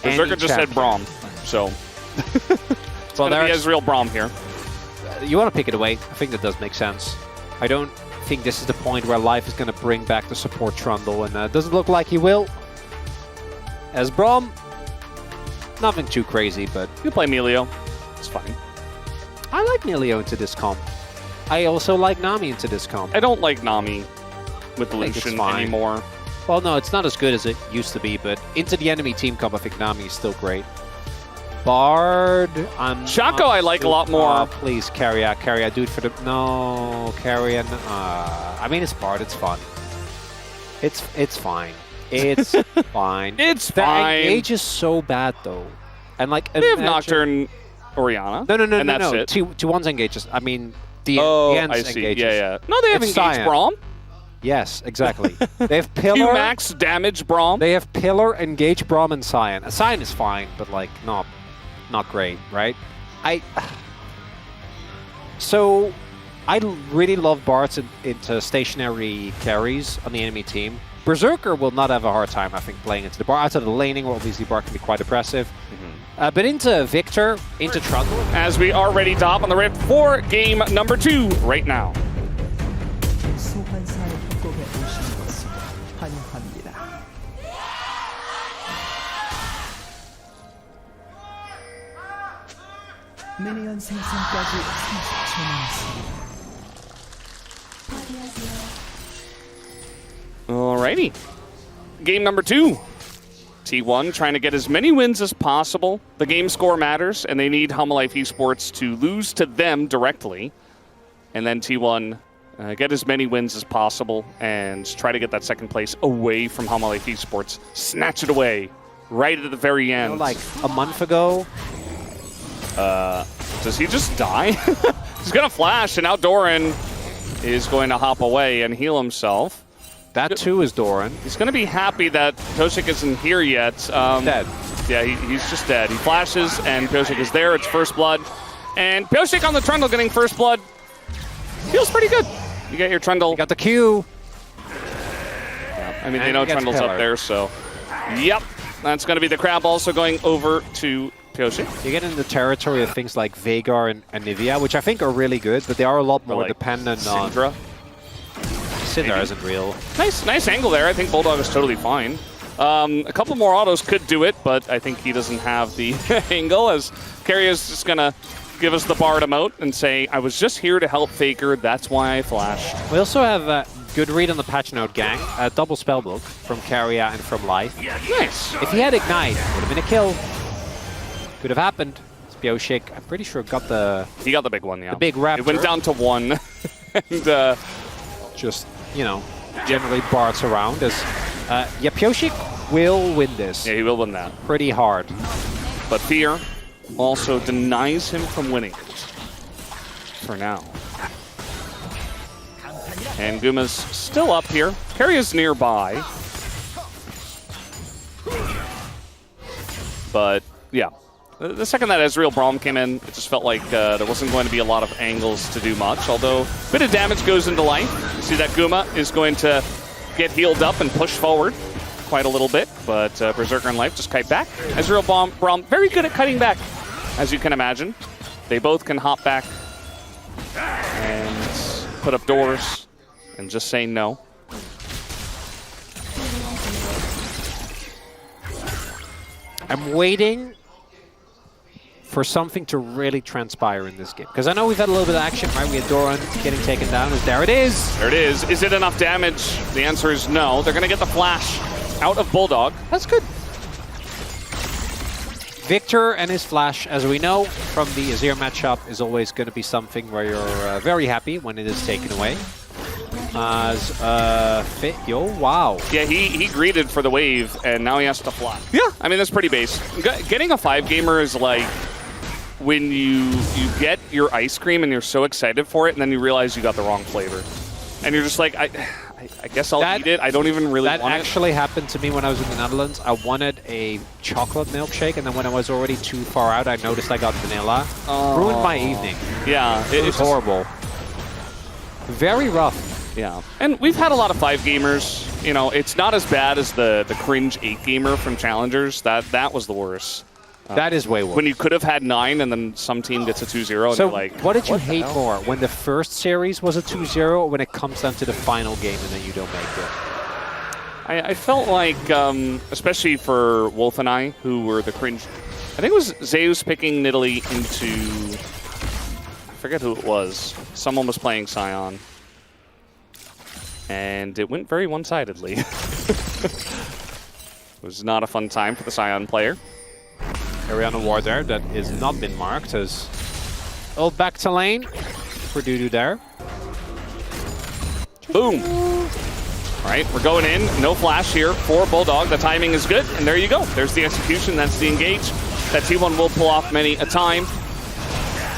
Berserker just said Braum, so it's well, going to be Ezreal Braum here. You want to pick it away. I think that does make sense. I don't think this is the point where Life is going to bring back the support Trundle, and it doesn't look like he will. As Braum, nothing too crazy, but... You play Melio. It's fine. I like Melio into this comp. I also like Nami into this comp. I don't like Nami with Lucian anymore. Well, no, it's not as good as it used to be, but into the enemy team comp, I think Nami is still great. Bard, Shaco I like a lot more. Please, carry out, do it for the... No, carry on. I mean, it's Bard, it's fun. It's fine. It's fine. It's the fine. Engage is so bad, though. And like... They have Nocturne Orianna. No, that's it. T1's engages. I mean, the I see. engages. Yeah. No, they have Engage Braum. Yes, exactly. They have Pillar. You max damage Braum. They have Pillar, Engage Braum, and Cyan. Cyan is fine, but like, not great, right? So, I really love Bards into stationary carries on the enemy team. Berserker will not have a hard time, I think, playing into the Bard. Outside of the laning, where obviously Bard can be quite oppressive. But into Victor, into Trundle. As we are ready to hop on the rift for game number 2 right now. 미니언 생성까지 30초 남았습니다. Alrighty. Game number 2. T1 trying to get as many wins as possible. The game score matters, and they need LIKE Esports to lose to them directly. And then T1 get as many wins as possible and try to get that second place away from LIKE Esports. Snatch it away right at the very end. You know, like a month ago. Does he just die? He's going to flash, and now Doran is going to hop away and heal himself. That too is Doran. He's going to be happy that Pyosik isn't here yet. Dead. Yeah, he's just dead. He flashes, and Pyosik is there. It's first blood. And Pyosik on the Trundle getting first blood. Feels pretty good. You get your Trundle. You got the Q. Yeah, I mean, they know Trundle's up there, so... Yep. That's going to be the crab also going over to Pyosik. You get in the territory of things like Veigar and Nivea, which I think are really good, but they are a lot more dependent Syndra. on... Syndra isn't real. Nice angle there. I think Bulldog is totally fine. A couple more autos could do it, but I think he doesn't have the angle, as Carrie is just going to give us the Bard emote and say, I was just here to help Faker, that's why I flashed. We also have a good read on the patch note, gang. A double spellbook from Carrier and from Life. Nice. If he had Ignite, it would have been a kill. Could have happened. Pyosik, I'm pretty sure, got the... He got the big one, yeah. The big raptor. It went down to 1. And just, you know, generally Bards around. As, yeah, Pyosik will win this. Yeah, he will win that. Pretty hard. But Fear also denies him from winning it. For now. And Guma's still up here. Carrie is nearby. But, yeah. The second that Ezreal Braum came in, it just felt like there wasn't going to be a lot of angles to do much, although a bit of damage goes into Life. You see that Guma is going to get healed up and push forward quite a little bit, but Berserker and Life just kite back. Ezreal Braum, very good at kiting back, as you can imagine. They both can hop back and put up doors and just say no. I'm waiting for something to really transpire in this game. Because I know we've had a little bit of action, right? We had Doran getting taken down. There it is! There it is. Is it enough damage? The answer is no. They're going to get the flash out of Bulldog. That's good. Victor and his flash, as we know from the Azir matchup, is always going to be something where you're very happy when it is taken away. Wow. Yeah, he greeted for the wave, and now he has to fly. Yeah, I mean, that's pretty base. Getting a 5-gamer is like when you get your ice cream and you're so excited for it, and then you realize you got the wrong flavor. And you're just like, I guess I'll eat it. I don't even really want it. That actually happened to me when I was in the Netherlands. I wanted a chocolate milkshake, and then when I was already too far out, I noticed I got vanilla. Ruined my evening. Yeah. It was horrible. Very rough. Yeah, and we've had a lot of 5-gamers you know, it's not as bad as the cringe 8-gamer from Challengers. That was the worst. That is way worse. When you could have had 9 and then some team gets a 2-0 and So you're like, what did you what the hate hell? more? When the first series was a 2-0 or when it comes down to the final game and then you don't make it? I felt like, especially for Wolf and I, who were the cringe, I think it was Zeus picking Nidalee into, I forget who it was. Someone was playing Sion. And it went very one-sidedly. It was not a fun time for the Sion player. Carry on a ward there that has not been marked as ult back to lane for Dudu there. Boom. All right, we're going in. No flash here for Bulldog. The timing is good, and there you go. There's the execution. That's the engage. That T1 will pull off many a time.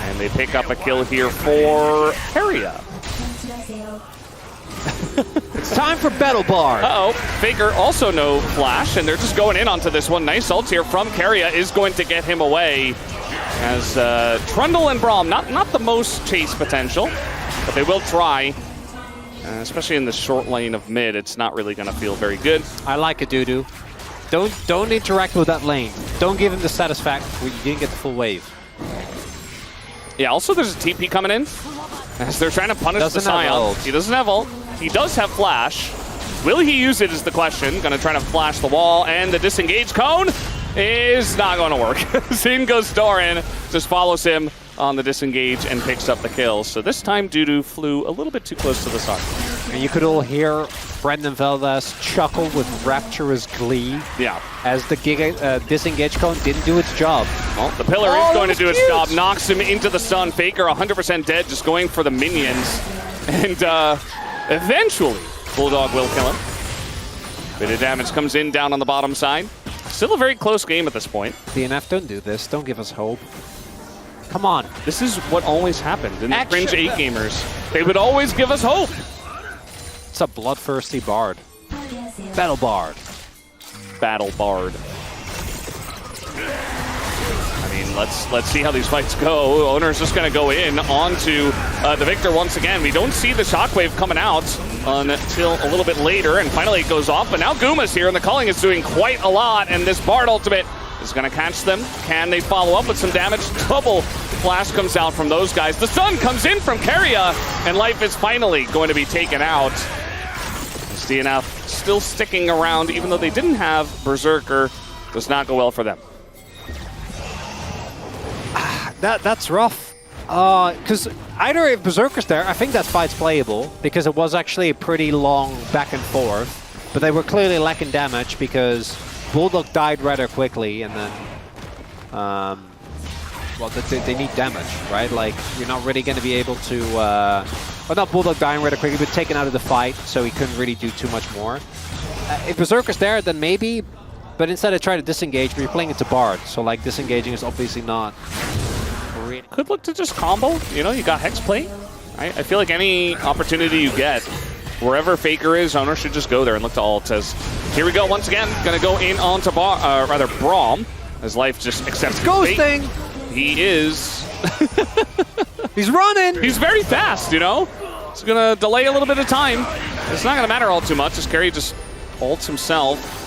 And they pick up a kill here for Haria. It's time for Battle Bar. Uh-oh, Faker also no flash, and they're just going in onto this one. Nice ult here from Keria is going to get him away. As Trundle and Braum, not the most chase potential, but they will try. Especially in the short lane of mid, it's not really going to feel very good. I like it, Dudu. Don't interact with that lane. Don't give him the satisfaction where you didn't get the full wave. Yeah, also there's a TP coming in. As they're trying to punish the Sion. He doesn't have ult. He does have flash. Will he use it is the question. Gonna try to flash the wall, and the disengage cone is not going to work. In goes Doran, just follows him on the disengage and picks up the kill. So this time Dudu flew a little bit too close to the sun. And you could all hear Brendan Valdez chuckle with rapturous glee. Yeah. As the disengage cone didn't do its job. Well, the pillar is going to do its job. Knocks him into the sun. Faker 100% dead, just going for the minions. And eventually, Bulldog will kill him. Bit of damage comes in down on the bottom side. Still a very close game at this point. DNF, don't do this. Don't give us hope. Come on. This is what always happened in the cringe 8-gamers. They would always give us hope. It's a bloodthirsty bard. Battle Bard. Battle Bard. I mean, let's see how these fights go. Owner's just going to go in onto the Victor once again. We don't see the shockwave coming out until a little bit later, and finally it goes off. But now Guma's here, and the culling is doing quite a lot, and this Bard ultimate is going to catch them. Can they follow up with some damage? Double flash comes out from those guys. The sun comes in from Keria, and life is finally going to be taken out. As DNF still sticking around, even though they didn't have Berserker, does not go well for them. That's rough. Because either if Berserker's there, I think that fight's playable, because it was actually a pretty long back and forth, but they were clearly lacking damage because Bulldog died rather quickly, and then, well, they need damage, right? Like, you're not really going to be able to, well, not Bulldog dying rather quickly, but taken out of the fight, so he couldn't really do too much more. If Berserker's there, then maybe, but instead of trying to disengage, but you're playing it to Bard, so like disengaging is obviously not really. Could look to just combo, you know, you got Hexplate. I feel like any opportunity you get, wherever Faker is, Owner should just go there and look to ult. As here we go once again, gonna go in onto Braum, as life just accepts Ghosting! He is. He's running! He's very fast, you know? It's gonna delay a little bit of time. It's not gonna matter all too much as Kerry just ults himself.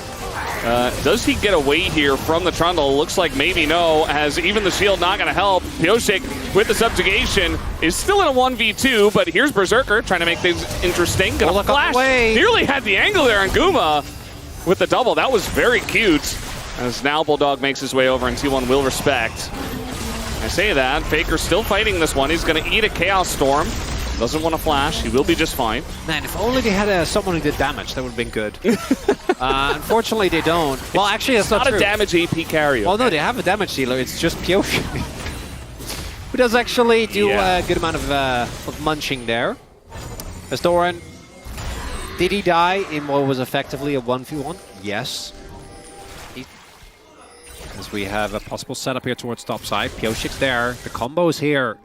Does he get away here from the Trundle? Looks like maybe no, as even the shield not gonna help. Pioshik with the subjugation is still in a 1v2, but here's Berserker trying to make things interesting. Gonna flash. Nearly had the angle there on Guma with the double. That was very cute. As now Bulldog makes his way over and T1 will respect. I say that, Faker's still fighting this one. He's gonna eat a Chaos Storm. Doesn't want to flash. He will be just fine. Man, if only they had someone who did damage, that would have been good. Unfortunately, they don't. Well, actually, that's not true. Not a damage AP carry. Well, no, they have a damage dealer. It's just Pioshik, who does actually do a good amount of munching there. As Doran, did he die in what was effectively a 1v1? Yes. As we have a possible setup here towards top side. Pioshik's there. The combo's here.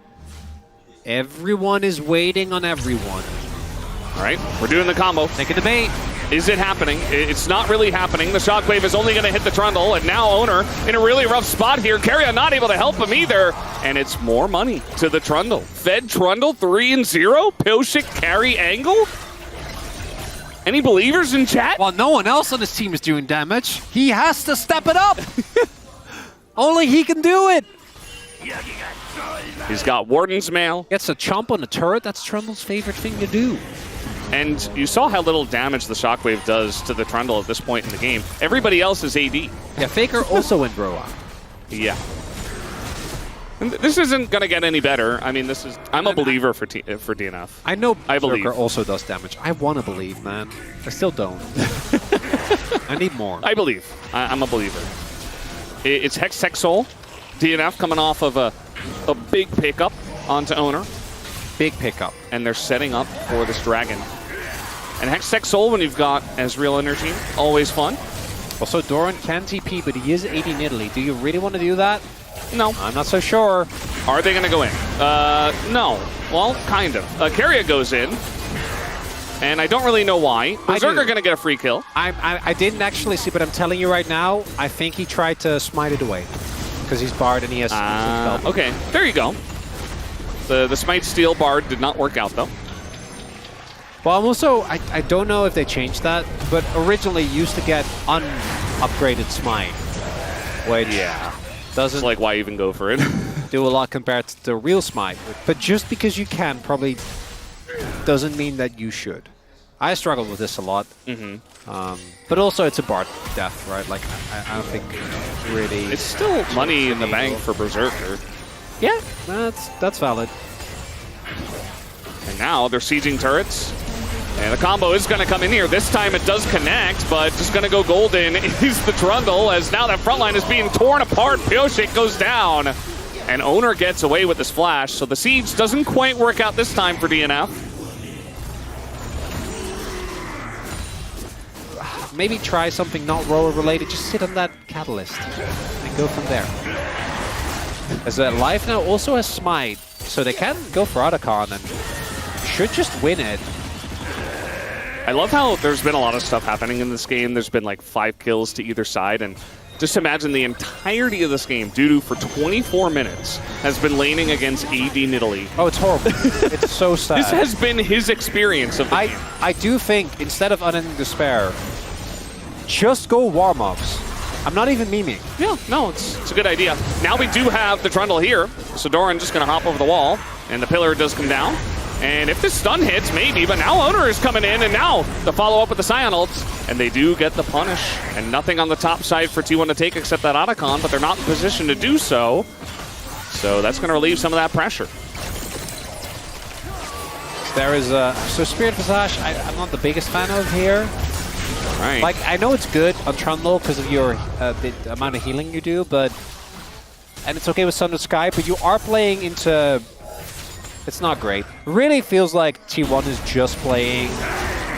Everyone is waiting on everyone. All right, we're doing the combo. Taking the bait. Is it happening? It's not really happening. The shockwave is only going to hit the Trundle, and now Owner in a really rough spot here. Keria not able to help him either, and it's more money to the Trundle. Fed Trundle 3-0. Pioshik carry angle. Any believers in chat? Well, no one else on his team is doing damage. He has to step it up. Only he can do it. He's got Warden's Mail. Gets a chomp on the turret. That's Trundle's favorite thing to do. And you saw how little damage the Shockwave does to the Trundle at this point in the game. Everybody else is AD. Yeah, Faker also in Broa. Yeah. And this isn't going to get any better. I mean, this is... I'm a believer for DNF. I know I believe. Berserker also does damage. I want to believe, man. I still don't. I need more. I believe. I'm a believer. It's Hex Tech Soul. DNF coming off of a big pickup onto Owner. Big pickup. And they're setting up for this Dragon. And Hex Tech Soul, when you've got Ezreal in your team, always fun. Also, Doran can TP, but he is AD in Italy. Do you really want to do that? No. I'm not so sure. Are they going to go in? No. Well, kind of. Keria goes in. And I don't really know why. Berserker going to get a free kill. I didn't actually see, but I'm telling you right now, I think he tried to smite it away. Because he's Bard and he has... okay, there you go. The Smite Steel Bard did not work out, though. Well, I'm also... I don't know if they changed that, but originally you used to get unupgraded Smite. Which doesn't... It's like, why even go for it? do a lot compared to the real Smite. But just because you can probably doesn't mean that you should. I struggle with this a lot. But also it's a Bard death, right? Like, I don't think really... It's still money in the bank for Berserker. Yeah, that's valid. And now they're sieging turrets. And the combo is going to come in here. This time it does connect, but just going to go golden is the Trundle, as now that front line is being torn apart. Pioshik goes down, and Owner gets away with this flash. So the siege doesn't quite work out this time for DNF. Maybe try something not roller related. Just sit on that catalyst and go from there. As Life now also has Smite, so they can go for Otacon and should just win it. I love how there's been a lot of stuff happening in this game. There's been like 5 kills to either side, and just imagine the entirety of this game, Dudu for 24 minutes has been laning against AD in Italy. Oh, it's horrible. It's so sad. This has been his experience of the game. I do think, instead of Unending Despair, just go warm-ups. I'm not even memeing. Yeah, no, it's a good idea. Now we do have the Trundle here, so Doran just going to hop over the wall, and the pillar does come down. And if this stun hits, maybe, but now Owner is coming in, and now the follow-up with the Scion ults, and they do get the punish. And nothing on the top side for T1 to take except that Otacon, but they're not in position to do so. So that's going to relieve some of that pressure. There is so Spirit Visage, I'm not the biggest fan of here. Right. Like, I know it's good on Trundle because of your the amount of healing you do, but... And it's okay with Sundered Sky, but you are playing into... It's not great. Really feels like T1 is just playing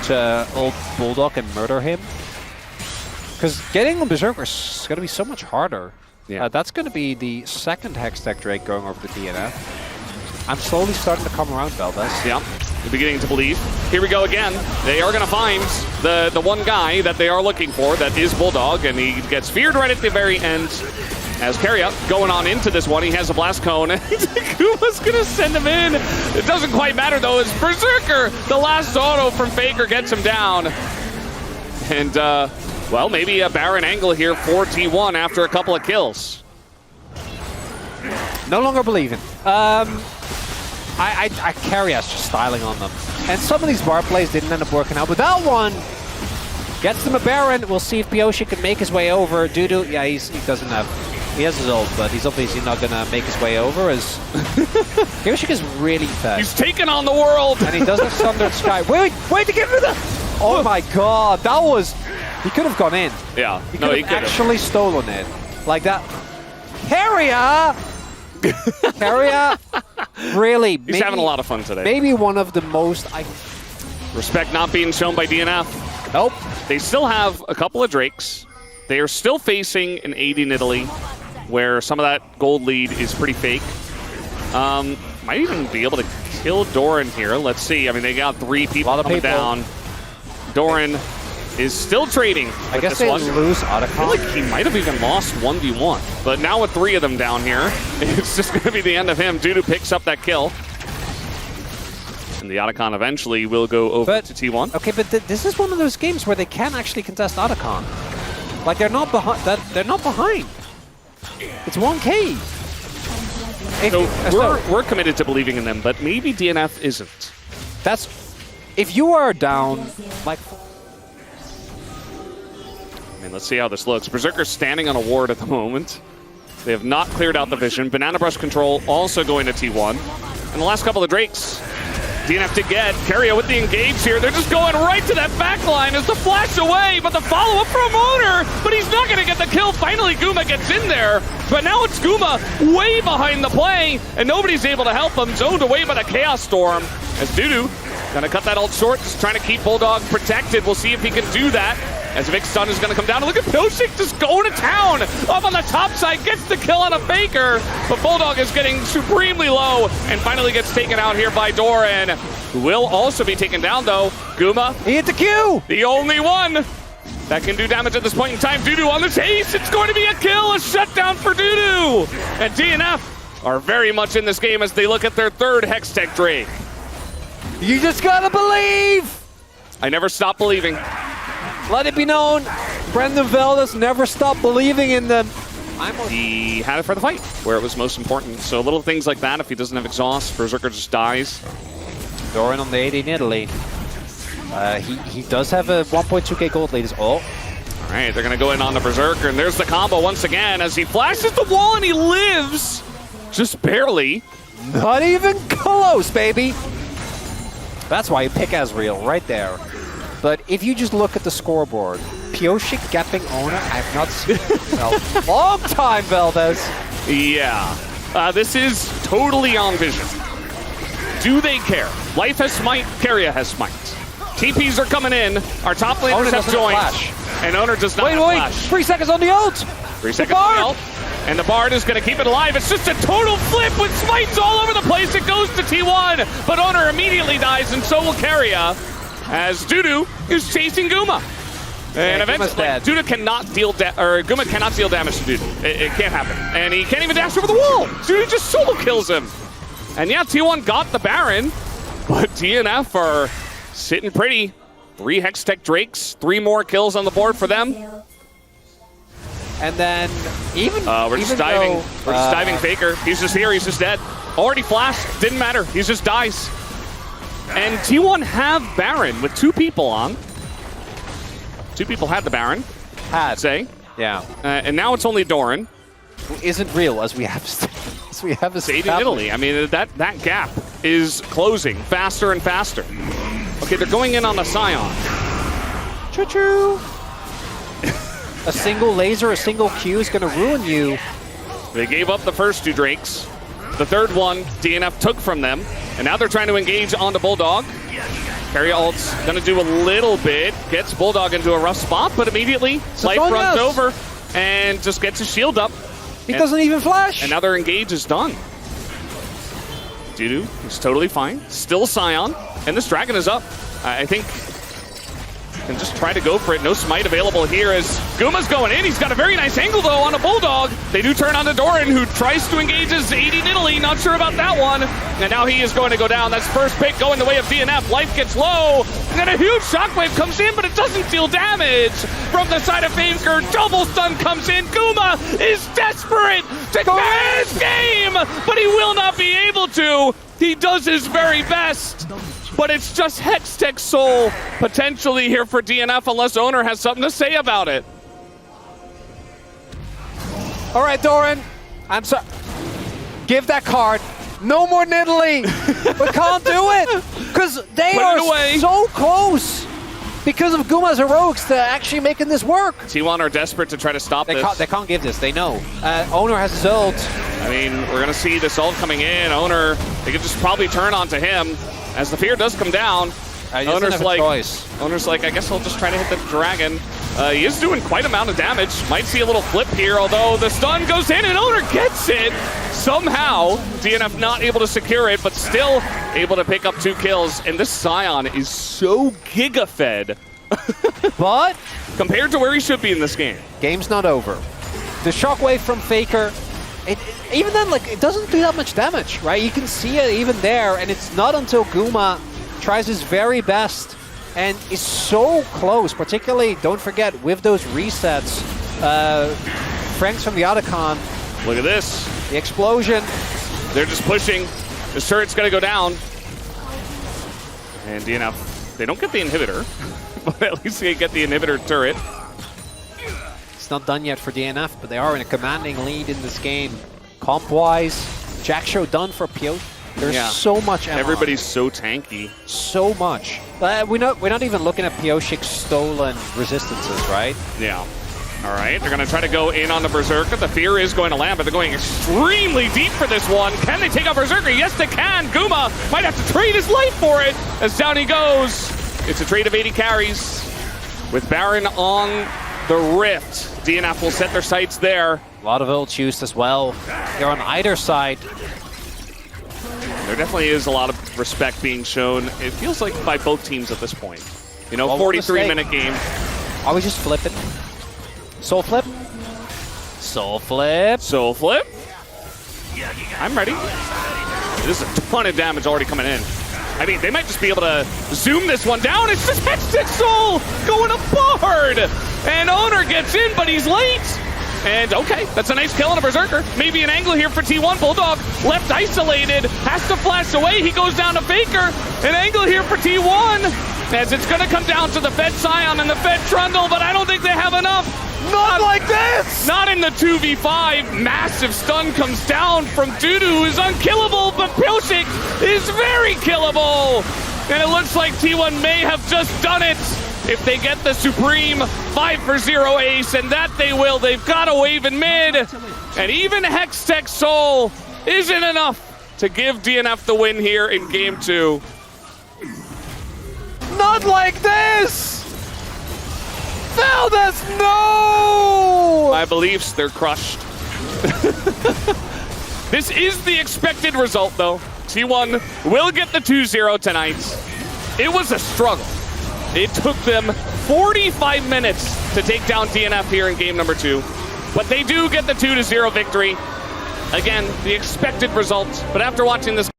to ult Bulldog and murder him. Because getting the Berserker is going to be so much harder. Yeah. That's going to be the second Hextech Drake going over to DNF. I'm slowly starting to come around, Veldes. Yeah, you're beginning to believe. Here we go again. They are going to find the one guy that they are looking for, that is Bulldog, and he gets feared right at the very end. As Keria going on into this one, he has a Blast Cone, and Kuma's going to send him in. It doesn't quite matter, though, as Berserker, the last auto from Faker, gets him down. And, well, maybe a Baron angle here for T1 after a couple of kills. No longer believing. Keria's just styling on them. And some of these bar plays didn't end up working out, but that one gets them a Baron. We'll see if Pioshi can make his way over. Dudu, yeah, he doesn't have... He has his ult, but he's obviously not going to make his way over, as Pioshi is really fast. He's taking on the world! And he does have Sundered Sky. Wait to get rid of that! Oh my god, that was... He could have gone in. Yeah, He could have actually stolen it. Like that. Keria! Keria, really. He's having a lot of fun today. Maybe one of the most... Respect not being shown by DNF. Nope. They still have a couple of Drakes. They are still facing an AD in Italy, where some of that gold lead is pretty fake. Might even be able to kill Doran here. Let's see. I mean, they got 3 people coming down. Doran is still trading. I guess they lose Otacon. I feel like he might have even lost 1v1. But now with 3 of them down here, it's just going to be the end of him. Dudu picks up that kill. And the Otacon eventually will go over to T1. Okay, but this is one of those games where they can actually contest Otacon. Like they're not behind. They're not behind. It's 1K. So we're committed to believing in them, but maybe DNF isn't. That's if you are down. Like, I mean, let's see how this looks. Berserker's standing on a ward at the moment. They have not cleared out the vision. Banana Brush Control also going to T1. And the last couple of Drakes, DNF to get. Keria with the engage here. They're just going right to that back line as the flash away, but the follow-up from Owner, but he's not going to get the kill. Finally, Guma gets in there, but now it's Guma way behind the play, and nobody's able to help him. Zoned away by the Chaos Storm as Dudu gonna cut that ult short, just trying to keep Bulldog protected. We'll see if he can do that. As Vic's stun is going to come down. And look at Pioshik just going to town. Up on the top side, gets the kill on a Faker. But Bulldog is getting supremely low and finally gets taken out here by Doran. Who will also be taken down, though. Guma. he hit the Q! The only one that can do damage at this point in time. Dudu on this ace. It's going to be a kill. A shutdown for Dudu. And DNF are very much in this game as they look at their third Hextech Drake. You just gotta believe! I never stop believing. Let it be known, Brendan Veldes never stopped believing in them. He had it for the fight, where it was most important. So little things like that, if he doesn't have exhaust, Berserker just dies. Doran on the 80 in Italy. He does have a 1.2k gold lead. All right, they're going to go in on the Berserker, and there's the combo once again as he flashes the wall and he lives. Just barely. Not even close, baby. That's why you pick Ezreal right there. But if you just look at the scoreboard, Pioshik gapping Owner, I've not seen it in a long time, Veldes. Yeah, this is totally on vision. Do they care? Life has smite, Keria has smite. TPs are coming in, our top laners have joined, and Owner does not have flash. 3 seconds on the ult! 3 seconds on the ult, and the Bard is going to keep it alive. It's just a total flip with smites all over the place. It goes to T1, but Owner immediately dies, and so will Keria. As Dudu is chasing Guma. And eventually, Dudu cannot deal Guma cannot deal damage to Dudu. It can't happen. And he can't even dash over the wall. Dudu just solo kills him. And yeah, T1 got the Baron, but DNF are sitting pretty. 3 Hextech Drakes, 3 more kills on the board for them. And then we're just diving. We're just diving Faker. He's just here, he's just dead. Already flashed, didn't matter. He just dies. And T1 have Baron with 2 people on. 2 people had the Baron. Say. Yeah. And now it's only Doran. Who isn't real, as we have Stayed in Italy. I mean, that gap is closing faster and faster. Okay, they're going in on the Scion. Choo-choo. A single laser, a single Q is going to ruin you. They gave up the first 2 Drakes. The third one, DNF took from them. And now they're trying to engage onto Bulldog. Keria ult's gonna do a little bit. Gets Bulldog into a rough spot, but immediately Life runs over and just gets his shield up. He doesn't even flash. And now their engage is done. Dudu is totally fine. Still Scion. And this Dragon is up. I think can just try to go for it. No smite available here as Guma's going in. He's got a very nice angle, though, on a Bulldog. They do turn on to Doran, who tries to engage his 80 in Italy. Not sure about that one. And now he is going to go down. That's first pick going the way of DNF. Life gets low. And then a huge shockwave comes in, but it doesn't deal damage. From the side of Faker, double stun comes in. Guma is desperate to carry this game, but he will not be able to. He does his very best. But it's just Hextech Soul potentially here for DNF unless Owner has something to say about it. All right, Doran. I'm sorry. Give that card. No more Nidalee. We can't do it. Because they are so close. Because of Guma's heroics to actually making this work. T1 are desperate to try to stop this. They can't give this. They know. Owner has his ult. I mean, we're going to see this ult coming in. Owner, they could just probably turn onto him. As the fear does come down, Owner's like, I guess I'll just try to hit the Dragon. He is doing quite an amount of damage. Might see a little flip here, although the stun goes in and Owner gets it. Somehow, DNF not able to secure it, but still able to pick up 2 kills. And this Scion is so giga-fed. But compared to where he should be in this game. Game's not over. The shockwave from Faker, even then, like, it doesn't do that much damage, right? You can see it even there, and it's not until Guma tries his very best and is so close, particularly, don't forget, with those resets. FREECS from the Otacon. Look at this. The explosion. They're just pushing. The turret's going to go down. And DNF, they don't get the inhibitor, but at least they get the inhibitor turret. It's not done yet for DNF, but they are in a commanding lead in this game. Comp-wise, Jack Show done for Pio. There's so much ammo. Everybody's so tanky. So much. We're not even looking at Pioshik's stolen resistances, right? Yeah. All right, they're going to try to go in on the Berserker. The fear is going to land, but they're going extremely deep for this one. Can they take out Berserker? Yes, they can. Guma might have to trade his life for it as down he goes. It's a trade of 80 carries. With Baron on the Rift, DNF will set their sights there. A lot of ults used as well. They're on either side. There definitely is a lot of respect being shown. It feels like by both teams at this point. You know, 43-minute game. Are we just flipping? Soul flip? Soul flip. Soul flip. I'm ready. There's a ton of damage already coming in. I mean, they might just be able to zoom this one down. It's just Hextech Soul going aboard. And Owner gets in, but he's late. And okay, that's a nice kill on a Berserker. Maybe an angle here for T1. Bulldog left isolated, has to flash away. He goes down to Faker. An angle here for T1. As it's going to come down to the Fed Scion and the Fed Trundle, but I don't think they have enough. Not like this! Not in the 2v5. Massive stun comes down from Dudu, who is unkillable, but Pilsik is very killable. And it looks like T1 may have just done it if they get the Supreme 5-for-0 ace, and that they will. They've got a wave in mid, and even Hextech Soul isn't enough to give DNF the win here in Game 2. Not like this! Valdes, no! My beliefs, they're crushed. This is the expected result, though. T1 will get the 2-0 tonight. It was a struggle. It took them 45 minutes to take down DNF here in game number 2. But they do get the 2-0 victory. Again, the expected result. But after watching this